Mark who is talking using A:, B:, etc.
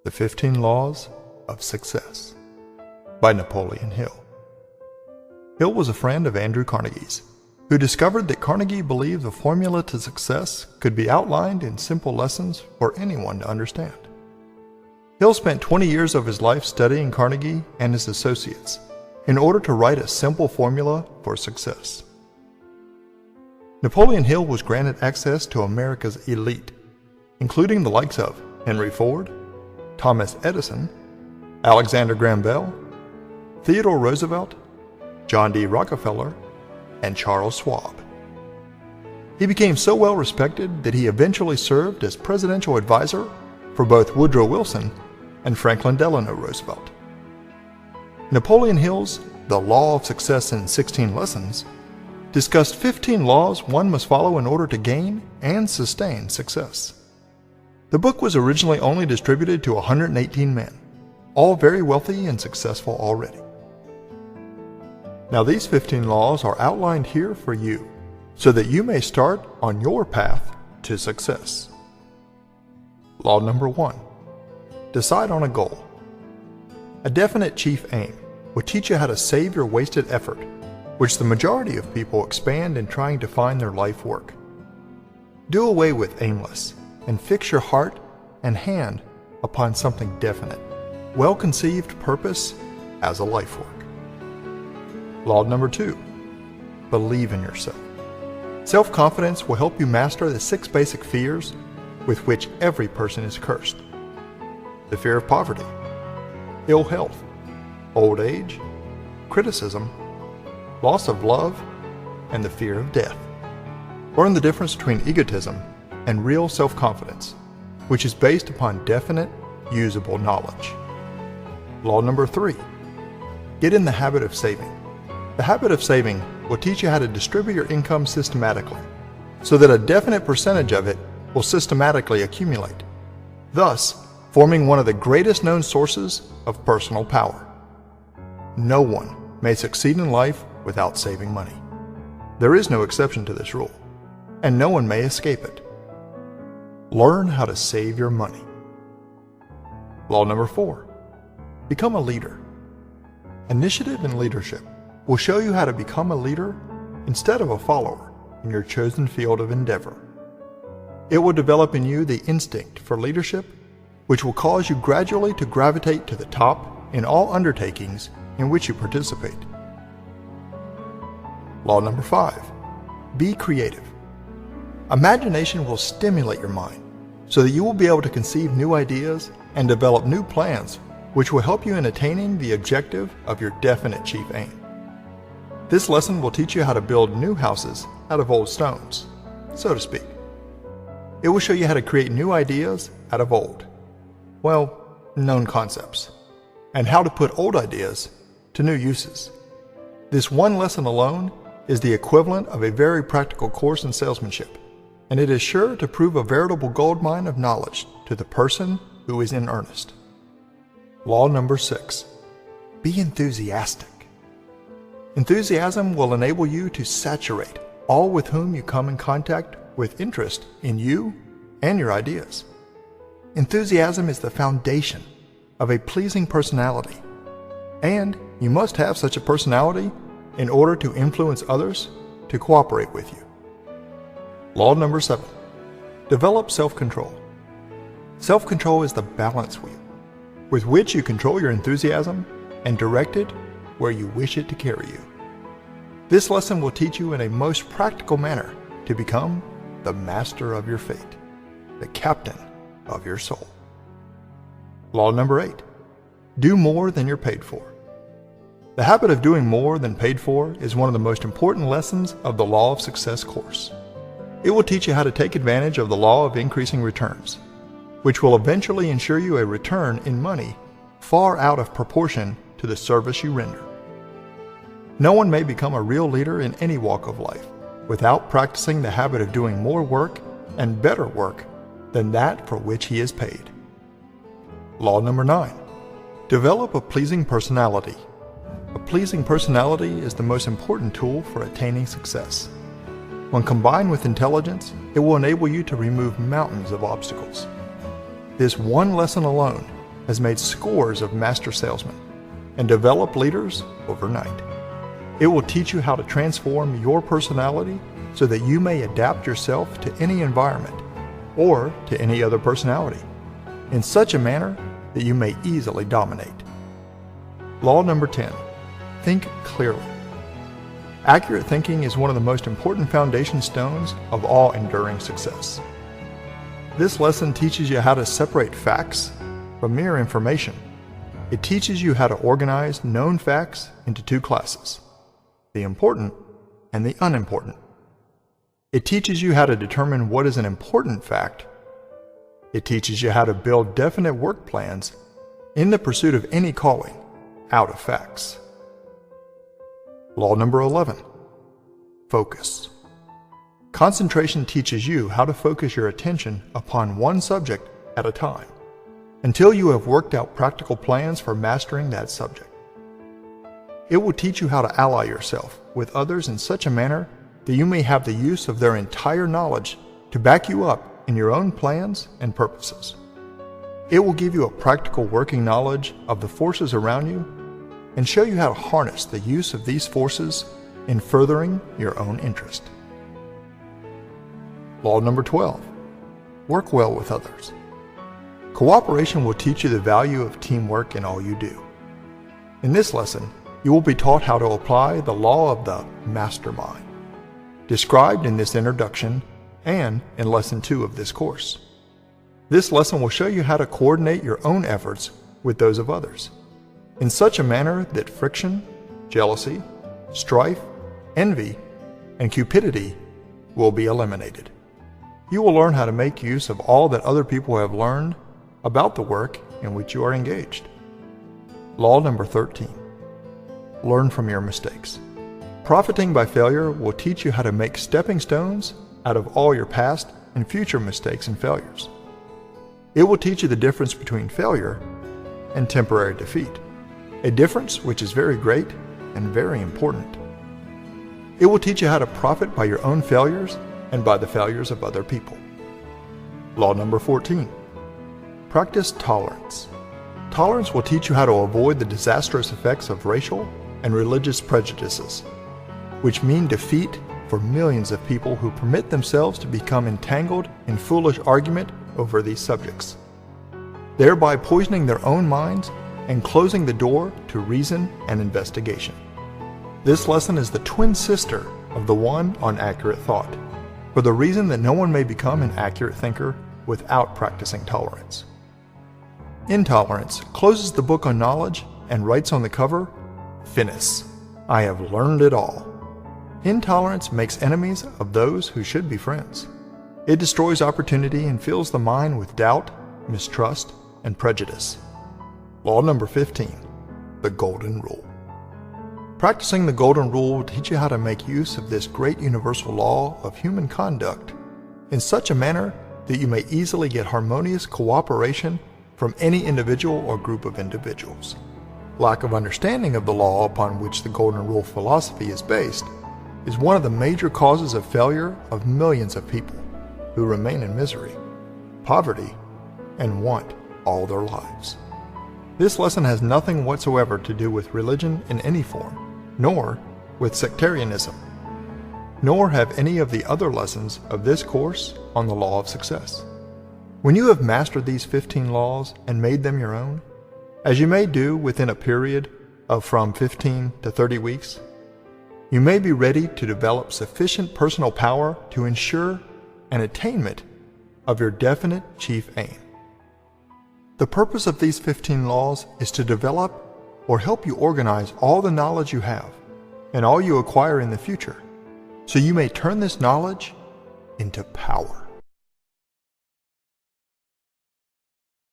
A: The 15 Laws of Success by Napoleon Hill. Hill was a friend of Andrew Carnegie's, who discovered that Carnegie believed the formula to success could be outlined in simple lessons for anyone to understand. Hill spent 20 years of his life studying Carnegie and his associates in order to write a simple formula for success. Napoleon Hill was granted access to America's elite, including the likes of Henry Ford, Thomas Edison, Alexander Graham Bell, Theodore Roosevelt, John D. Rockefeller, and Charles Schwab. He became so well respected that he eventually served as presidential advisor for both Woodrow Wilson and Franklin Delano Roosevelt. Napoleon Hill's The Law of Success in 16 Lessons discussed 15 laws one must follow in order to gain and sustain success. The book was originally only distributed to 118 men, all very wealthy and successful already. Now these 15 laws are outlined here for you, so that you may start on your path to success. Law number 1. Decide on a goal. A definite chief aim will teach you how to save your wasted effort, which the majority of people expend in trying to find their life work. Do away with aimless, and fix your heart and hand upon something definite, well-conceived purpose as a life work. Law number 2. Believe in yourself. Self-confidence will help you master the 6 basic fears with which every person is cursed. The fear of poverty, ill health, old age, criticism, loss of love, and the fear of death. Learn the difference between egotism and real self-confidence, which is based upon definite, usable knowledge. Law number 3. Get in the habit of saving. The habit of saving will teach you how to distribute your income systematically, so that a definite percentage of it will systematically accumulate, thus forming one of the greatest known sources of personal power. No one may succeed in life without saving money. There is no exception to this rule, and no one may escape it. Learn how to save your money. Law number 4. Become a leader. Initiative and leadership will show you how to become a leader instead of a follower in your chosen field of endeavor. It will develop in you the instinct for leadership, which will cause you gradually to gravitate to the top in all undertakings in which you participate. Law number 5. Be creative. Imagination will stimulate your mind so that you will be able to conceive new ideas and develop new plans which will help you in attaining the objective of your definite chief aim. This lesson will teach you how to build new houses out of old stones, so to speak. It will show you how to create new ideas out of old, known concepts, and how to put old ideas to new uses. This one lesson alone is the equivalent of a very practical course in salesmanship, and it is sure to prove a veritable goldmine of knowledge to the person who is in earnest. Law number 6. Be enthusiastic. Enthusiasm will enable you to saturate all with whom you come in contact with interest in you and your ideas. Enthusiasm is the foundation of a pleasing personality, and you must have such a personality in order to influence others to cooperate with you. Law number 7. Develop self-control. Self-control is the balance wheel with which you control your enthusiasm and direct it where you wish it to carry you. This lesson will teach you in a most practical manner to become the master of your fate, the captain of your soul. Law number 8. Do more than you're paid for. The habit of doing more than paid for is one of the most important lessons of the Law of Success course. It will teach you how to take advantage of the law of increasing returns, which will eventually ensure you a return in money far out of proportion to the service you render. No one may become a real leader in any walk of life without practicing the habit of doing more work and better work than that for which he is paid. Law number 9. Develop a pleasing personality. A pleasing personality is the most important tool for attaining success. When combined with intelligence, it will enable you to remove mountains of obstacles. This one lesson alone has made scores of master salesmen and developed leaders overnight. It will teach you how to transform your personality so that you may adapt yourself to any environment or to any other personality in such a manner that you may easily dominate. Law number 10, think clearly. Accurate thinking is one of the most important foundation stones of all enduring success. This lesson teaches you how to separate facts from mere information. It teaches you how to organize known facts into two classes, the important and the unimportant. It teaches you how to determine what is an important fact. It teaches you how to build definite work plans in the pursuit of any calling out of facts. Law number 11, focus. Concentration teaches you how to focus your attention upon one subject at a time until you have worked out practical plans for mastering that subject. It will teach you how to ally yourself with others in such a manner that you may have the use of their entire knowledge to back you up in your own plans and purposes. It will give you a practical working knowledge of the forces around you and show you how to harness the use of these forces in furthering your own interest. Law number 12, work well with others. Cooperation will teach you the value of teamwork in all you do. In this lesson, you will be taught how to apply the law of the mastermind, described in this introduction and in Lesson 2 of this course. This lesson will show you how to coordinate your own efforts with those of others in such a manner that friction, jealousy, strife, envy, and cupidity will be eliminated. You will learn how to make use of all that other people have learned about the work in which you are engaged. Law number 13, learn from your mistakes. Profiting by failure will teach you how to make stepping stones out of all your past and future mistakes and failures. It will teach you the difference between failure and temporary defeat, a difference which is very great and very important. It will teach you how to profit by your own failures and by the failures of other people. Law number 14, practice tolerance. Tolerance will teach you how to avoid the disastrous effects of racial and religious prejudices, which mean defeat for millions of people who permit themselves to become entangled in foolish argument over these subjects, thereby poisoning their own minds and closing the door to reason and investigation. This lesson is the twin sister of the one on accurate thought, for the reason that no one may become an accurate thinker without practicing tolerance. Intolerance closes the book on knowledge and writes on the cover, "Finis, I have learned it all." Intolerance makes enemies of those who should be friends. It destroys opportunity and fills the mind with doubt, mistrust, and prejudice. Law number 15, the Golden Rule. Practicing the Golden Rule will teach you how to make use of this great universal law of human conduct in such a manner that you may easily get harmonious cooperation from any individual or group of individuals. Lack of understanding of the law upon which the Golden Rule philosophy is based is one of the major causes of failure of millions of people who remain in misery, poverty, and want all their lives. This lesson has nothing whatsoever to do with religion in any form, nor with sectarianism, nor have any of the other lessons of this course on the law of success. When you have mastered these 15 laws and made them your own, as you may do within a period of from 15 to 30 weeks, you may be ready to develop sufficient personal power to ensure an attainment of your definite chief aim. The purpose of these 15 laws is to develop or help you organize all the knowledge you have and all you acquire in the future, so you may turn this knowledge into power.